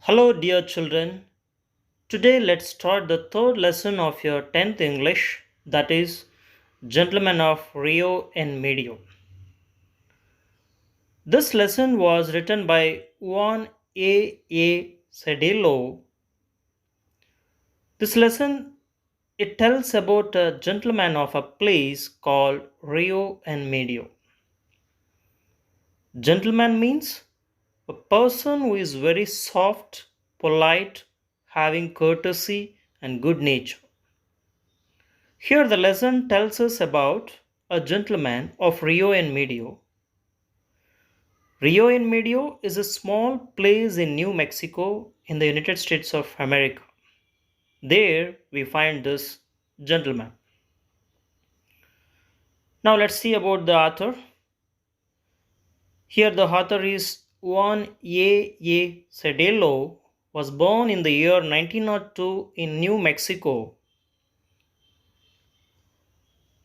Hello, dear children. Today, let's start the third lesson of your 10th English, that is, Gentlemen of Rio and Medio. This lesson was written by Juan A. Cedillo. This lesson it tells about a gentleman of a place called Rio and Medio. Gentleman means a person who is very soft, polite, having courtesy and good nature. Here the lesson tells us about a gentleman of Rio and Medio. Rio and Medio is a small place in New Mexico in the United States of America. There we find this gentleman. Now let's see about the author. Here the author is Juan A. Cedillo, was born in the year 1902 in New Mexico.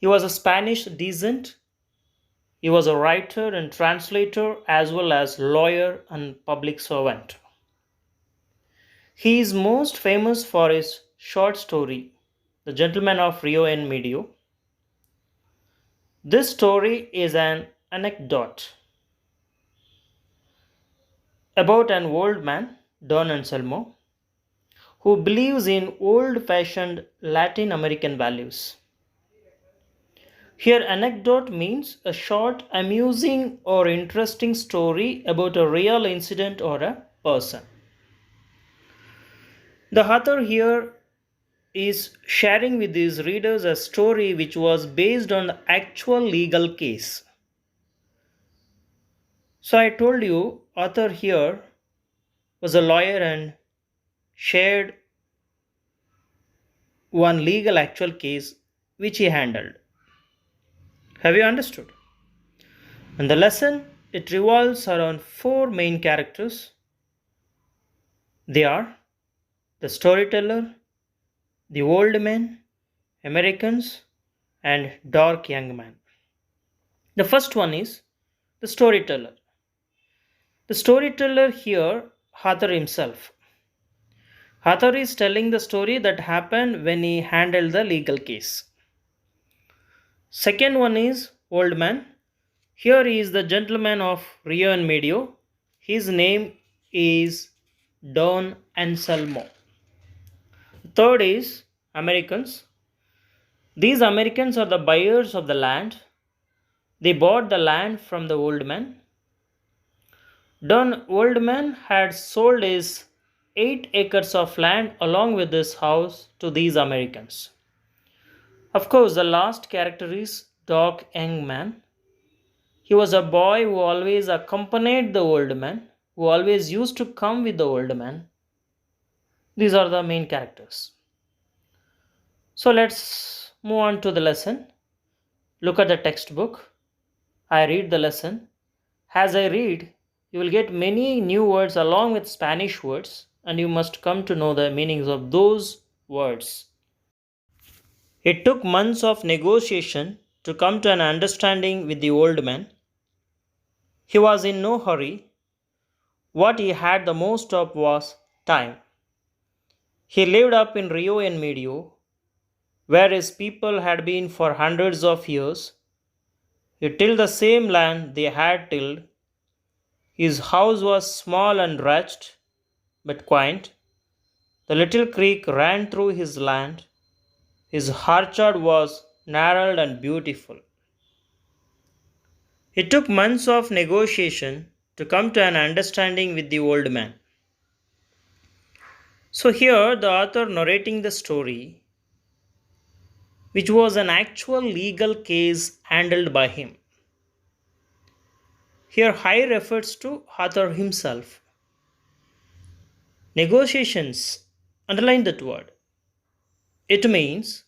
He was a Spanish descent. He was a writer and translator as well as lawyer and public servant. He is most famous for his short story, The Gentleman of Rio and Medio. This story is an anecdote about an old man, Don Anselmo, who believes in old-fashioned Latin American values. Here, anecdote means a short, amusing, or interesting story about a real incident or a person. The author here is sharing with his readers a story which was based on the actual legal case. So I told you, author here was a lawyer and shared one legal actual case which he handled. Have you understood? And the lesson, it revolves around four main characters. They are the storyteller, the old man, Americans, and dark young man. The first one is the storyteller. The storyteller here, author himself. Author is telling the story that happened when he handled the legal case. Second one is old man. Here he is the gentleman of Rio and Medio. His name is Don Anselmo. Third is Americans. These Americans are the buyers of the land. They bought the land from the old man. Don old man had sold his 8 acres of land along with his house to these Americans. Of course, the last character is dark young man. He was a boy who always accompanied the old man, who always used to come with the old man. These are the main characters. So let's move on to the lesson. Look at the textbook. I read the lesson. As I read, you will get many new words along with Spanish words, and you must come to know the meanings of those words. It took months of negotiation to come to an understanding with the old man. He was in no hurry. What he had the most of was time. He lived up in Rio and Medio, where his people had been for hundreds of years. He tilled the same land they had tilled. His house was small and wretched, but quaint. The little creek ran through his land. His orchard was narrow and beautiful. It took months of negotiation to come to an understanding with the old man. So here the author narrating the story, which was an actual legal case handled by him. Here I refers to author himself. Negotiations, underline that word. It means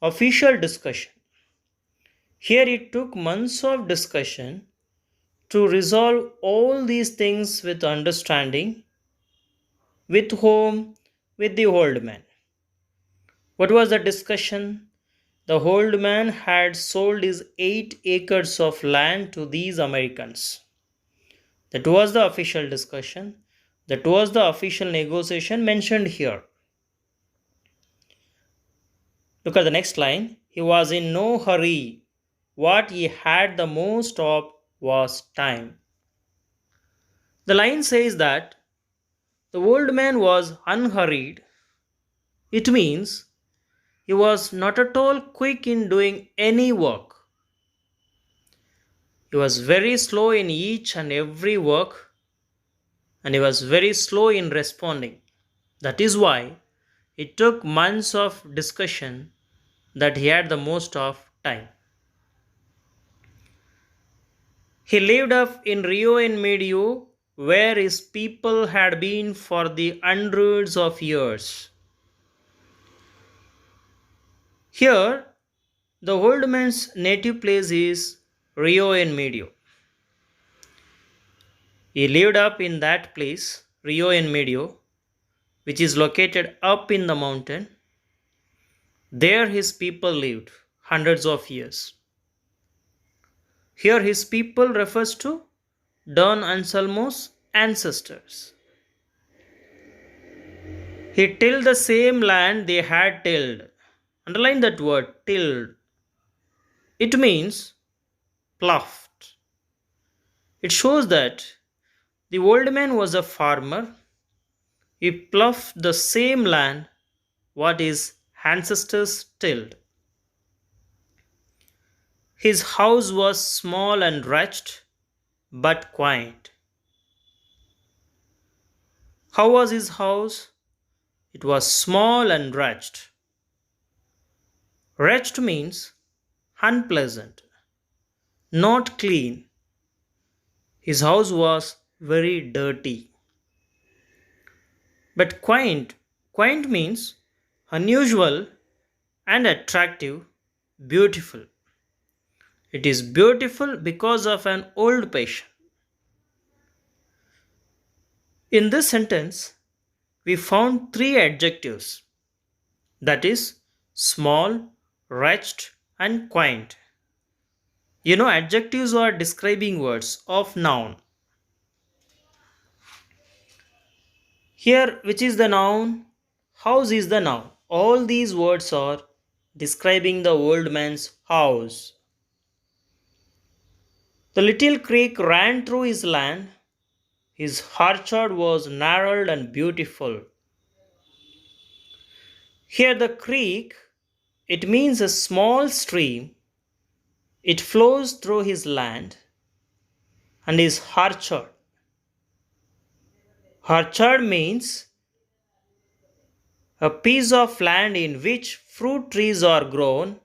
official discussion. Here it took months of discussion to resolve all these things with understanding. With whom? With the old man. What was the discussion? The old man had sold his 8 acres of land to these Americans. That was the official discussion. That was the official negotiation mentioned here. Look at the next line. He was in no hurry. What he had the most of was time. The line says that the old man was unhurried. It means he was not at all quick in doing any work. He was very slow in each and every work, and he was very slow in responding. That is why it took months of discussion that he had the most of time. He lived up in Rio and Medio, where his people had been for the hundreds of years. Here, the old man's native place is Rio and Medio. He lived up in that place, Rio and Medio, which is located up in the mountain. There his people lived hundreds of years. Here his people refers to Don Anselmo's ancestors. He tilled the same land they had tilled. Underline that word, tilled. It means ploughed. It shows that the old man was a farmer. He ploughed the same land what his ancestors tilled. His house was small and wretched, but quiet. How was his house? It was small and wretched. Wretched means unpleasant, not clean. His house was very dirty. But quaint. Quaint means unusual and attractive, beautiful. It is beautiful because of an old passion. In this sentence, we found three adjectives, that is, small, wretched, and quaint. You know, adjectives are describing words of noun. Here, which is the noun? House is the noun. All these words are describing the old man's house. The little creek ran through his land. His orchard was narrow and beautiful. Here, the creek, it means a small stream. It flows through his land and his orchard. Orchard means a piece of land in which fruit trees are grown.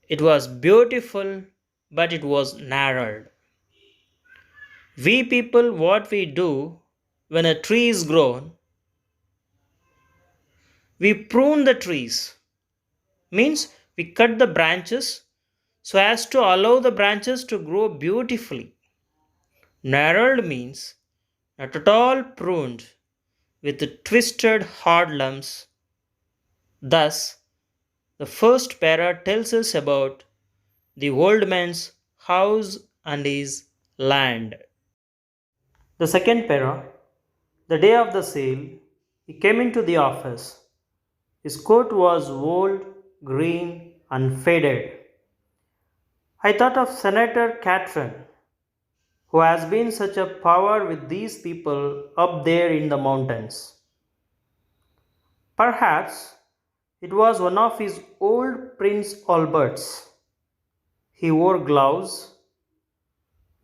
It was beautiful, but it was narrowed. We people, what we do when a tree is grown, we prune the trees. Means we cut the branches so as to allow the branches to grow beautifully. Narrowed means not at all pruned with twisted hard lumps. Thus, the first para tells us about the old man's house and his land. The second para, the day of the sale, he came into the office. His coat was old, green, and faded. I thought of Senator Catron, who has been such a power with these people up there in the mountains. Perhaps it was one of his old Prince Alberts. He wore gloves.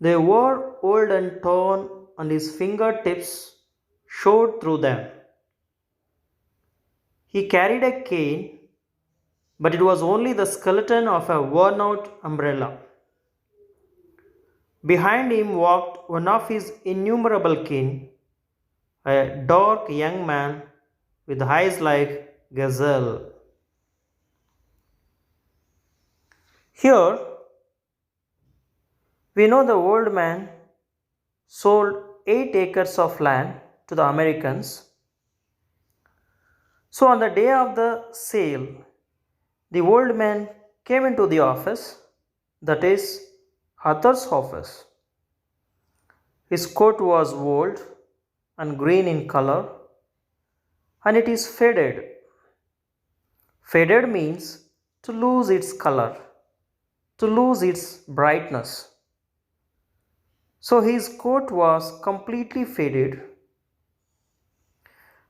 They were old and torn, and his fingertips showed through them. He carried a cane, but it was only the skeleton of a worn out umbrella. Behind him walked one of his innumerable kin, a dark young man with eyes like gazelle. Here, we know the old man sold 8 acres of land to the Americans. So, on the day of the sale, the old man came into the office, that is, Arthur's office. His coat was old and green in color, and it is faded. Faded means to lose its color, to lose its brightness. So his coat was completely faded.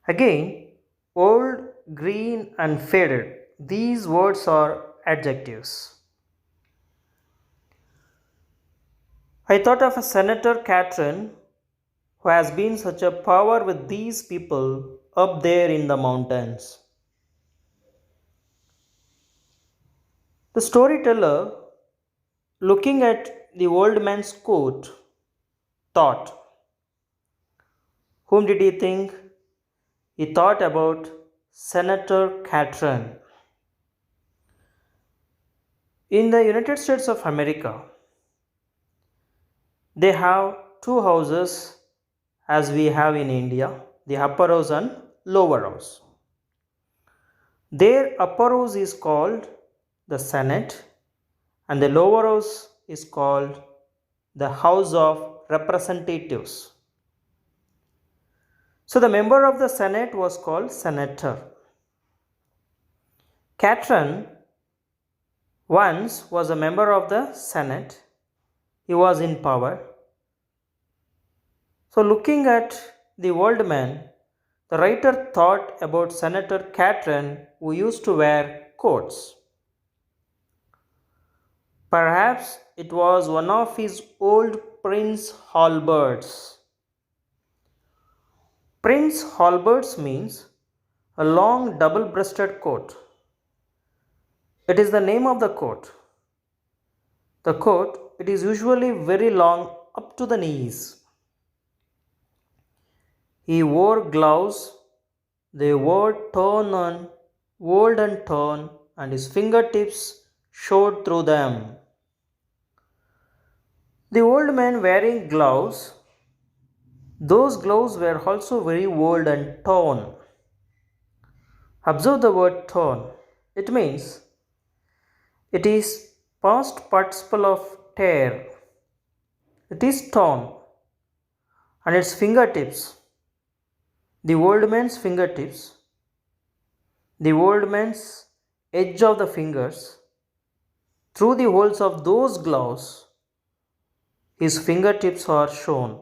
Again, old, green, and faded. These words are adjectives. I thought of a Senator Catherine who has been such a power with these people up there in the mountains. The storyteller, looking at the old man's coat, thought, whom did he think? He thought about Senator Catherine. In the United States of America, they have two houses as we have in India, the upper house and lower house. Their upper house is called the Senate and the lower house is called the House of Representatives. So the member of the Senate was called Senator. Catron once was a member of the Senate. He was in power. So looking at the old man, the writer thought about Senator Catron who used to wear coats. Perhaps it was one of his old Prince halberds. Prince halberds means a long double-breasted coat. It is the name of the coat. The coat, it is usually very long up to the knees. He wore gloves. They were torn and old and torn, and his fingertips showed through them. The old man wearing gloves, those gloves were also very old and torn. Observe the word torn. It means it is past participle of tear. It is torn, and its fingertips, the old man's fingertips, the old man's edge of the fingers, through the holes of those gloves, his fingertips are shown.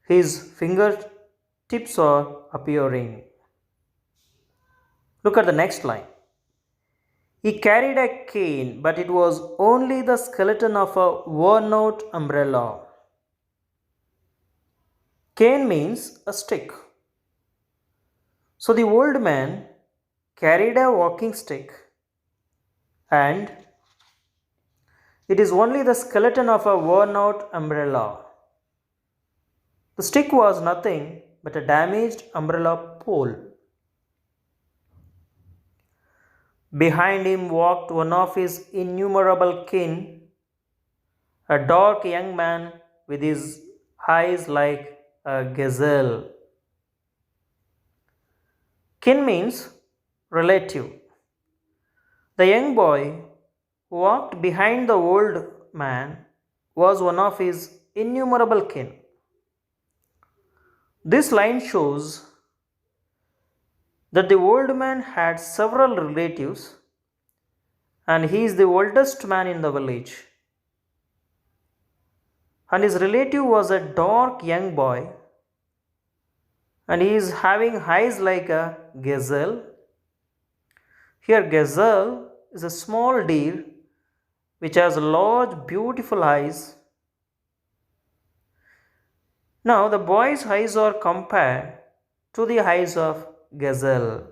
His fingertips are appearing. Look at the next line. He carried a cane, but it was only the skeleton of a worn out umbrella. Cane means a stick. So the old man carried a walking stick, and it is only the skeleton of a worn out umbrella. The stick was nothing but a damaged umbrella pole. Behind him walked one of his innumerable kin, a dark young man with his eyes like a gazelle. Kin means relative. The young boy who walked behind the old man was one of his innumerable kin. This line shows that the old man had several relatives and he is the oldest man in the village. And his relative was a dark young boy and he is having eyes like a gazelle. Here, gazelle is a small deer which has large, beautiful eyes. Now, the boy's eyes are compared to the eyes of gazelle.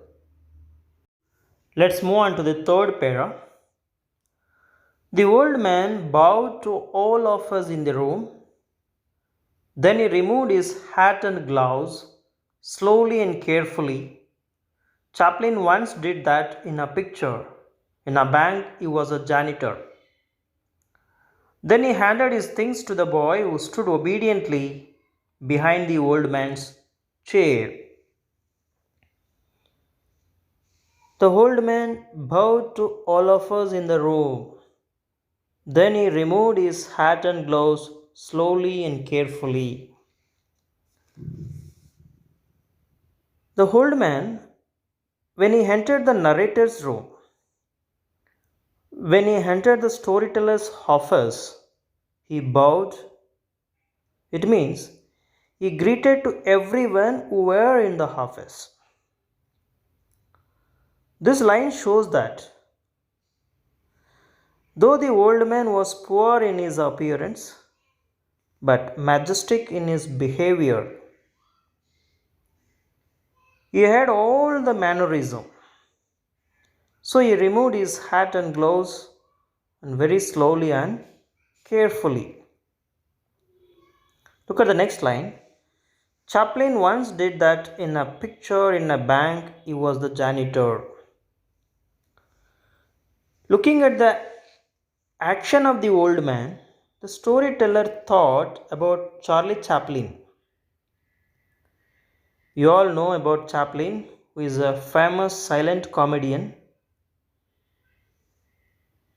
Let's move on to the third para. The old man bowed to all of us in the room. Then he removed his hat and gloves slowly and carefully. Chaplin once did that in a picture. In a bank, he was a janitor. Then he handed his things to the boy who stood obediently behind the old man's chair. The old man bowed to all of us in the room. Then he removed his hat and gloves slowly and carefully. The old man, when he entered the narrator's room, when he entered the storyteller's office, he bowed. It means he greeted to everyone who were in the office. This line shows that though the old man was poor in his appearance, but majestic in his behavior, he had all the mannerism. So he removed his hat and gloves and very slowly and carefully. Look at the next line. Chaplin once did that in a picture in a bank. He was the janitor. Looking at the action of the old man, the storyteller thought about Charlie Chaplin. You all know about Chaplin, who is a famous silent comedian.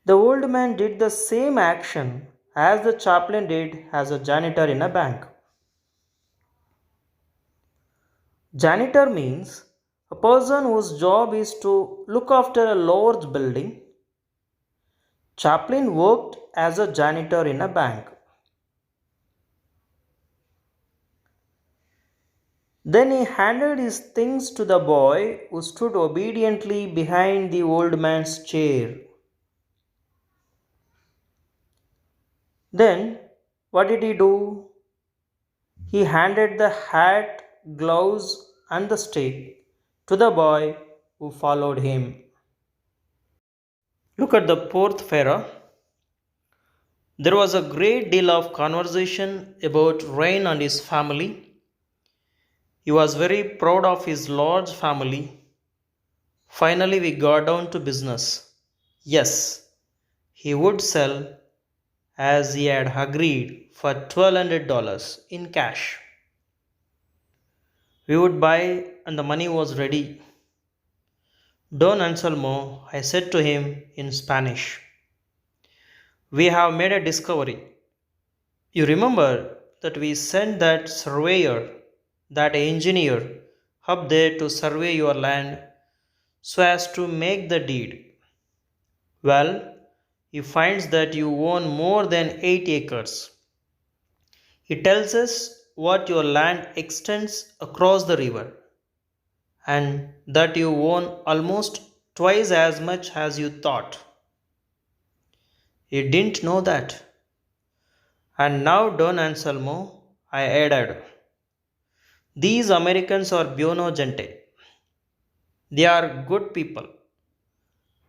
The old man did the same action as the Chaplin did as a janitor in a bank. Janitor means a person whose job is to look after a large building. Chaplin worked as a janitor in a bank. Then he handed his things to the boy who stood obediently behind the old man's chair. Then, what did he do? He handed the hat, gloves, and the stick to the boy who followed him. Look at the fourth pharaoh. There was a great deal of conversation about Rain and his family. He was very proud of his large family. Finally, we got down to business. Yes, he would sell as he had agreed for $1,200 in cash. We would buy, and the money was ready. Don Anselmo, I said to him in Spanish, we have made a discovery. You remember that we sent that surveyor, that engineer, up there to survey your land so as to make the deed. Well, he finds that you own more than 8 acres. He tells us what your land extends across the river and that you own almost twice as much as you thought. He didn't know that. And now, Don Anselmo, I added, these Americans are buono gente. They are good people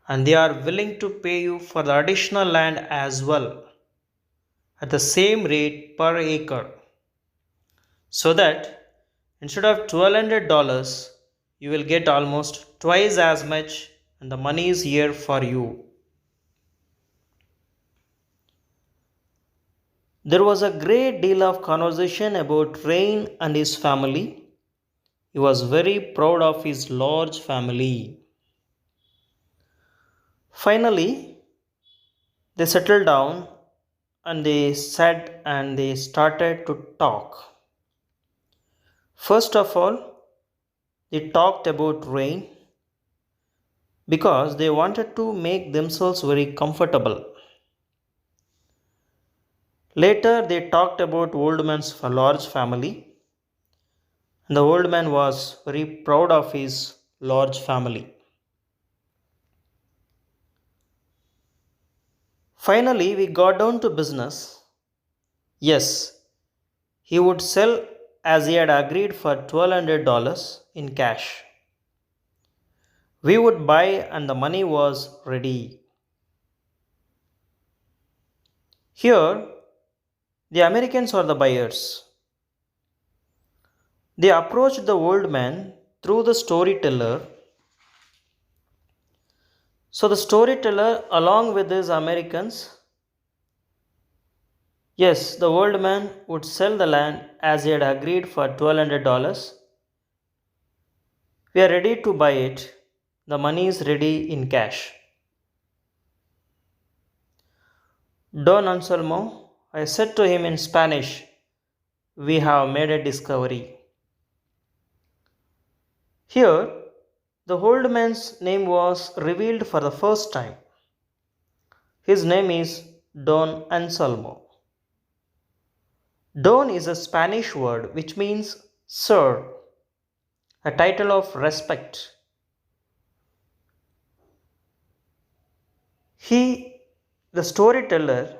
and they are willing to pay you for the additional land as well at the same rate per acre. So that instead of $1,200, you will get almost twice as much and the money is here for you. There was a great deal of conversation about Rain and his family. He was very proud of his large family. Finally, they settled down and they sat and they started to talk. First of all, they talked about Rain because they wanted to make themselves very comfortable. Later, they talked about old man's large family, and the old man was very proud of his large family. Finally, we got down to business. Yes, he would sell as he had agreed for $1,200 in cash. We would buy, and the money was ready. Here, the Americans are the buyers. They approached the old man through the storyteller. So the storyteller, along with his Americans, yes, the old man would sell the land as he had agreed for $1,200. We are ready to buy it. The money is ready in cash. Don Anselmo, I said to him in Spanish, we have made a discovery. Here, the old man's name was revealed for the first time. His name is Don Anselmo. Don is a Spanish word which means sir, a title of respect. He, the storyteller,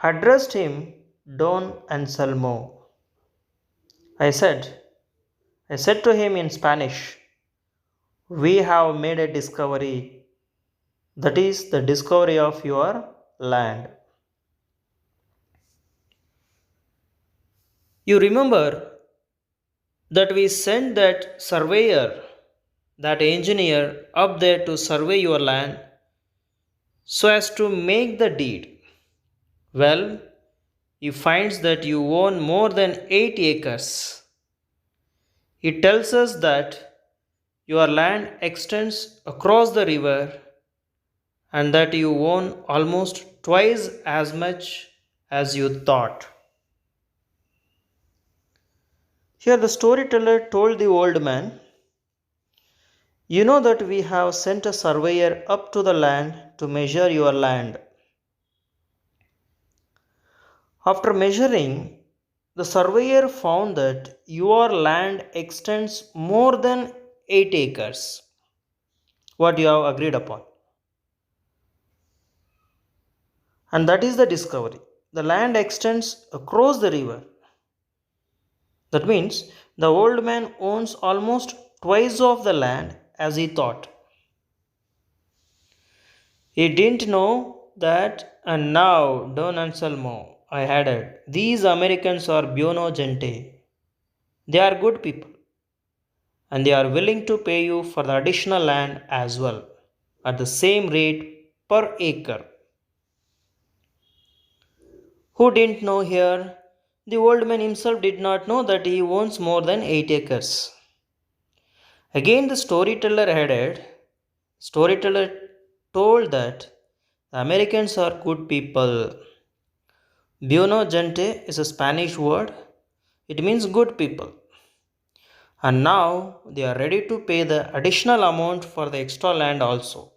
addressed him Don Anselmo. I said, I said to him in Spanish, we have made a discovery. That is the discovery of your land. You remember that we sent that surveyor, that engineer up there to survey your land so as to make the deed. Well, he finds that you own more than 8 acres. He tells us that your land extends across the river and that you own almost twice as much as you thought. Here, the storyteller told the old man, you know that we have sent a surveyor up to the land to measure your land. After measuring, the surveyor found that your land extends more than 8 acres, what you have agreed upon. And that is the discovery. The land extends across the river. That means the old man owns almost twice of the land as he thought. He didn't know that, and now, Don Anselmo, I added, these Americans are buono gente. They are good people, and they are willing to pay you for the additional land as well, at the same rate per acre. Who didn't know here? The old man himself did not know that he owns more than 8 acres. Again, the storyteller told that the Americans are good people. Buono gente is a Spanish word. It means good people. And now they are ready to pay the additional amount for the extra land also.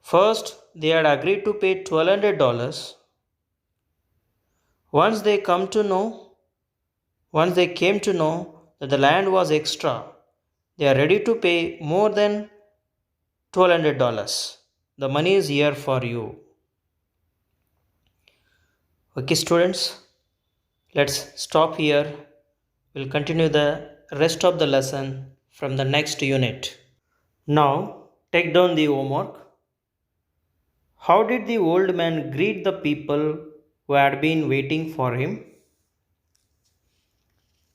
First, they had agreed to pay $1,200. Once they come to know, Once they came to know that the land was extra, they are ready to pay more than $1,200. The money is here for you. Okay, students, let's stop here. We'll continue the rest of the lesson from the next unit. Now, take down the homework. How did the old man greet the people who had been waiting for him?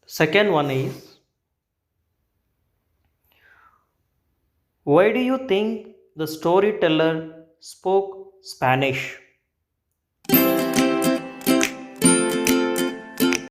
Second one is, why do you think the storyteller spoke Spanish?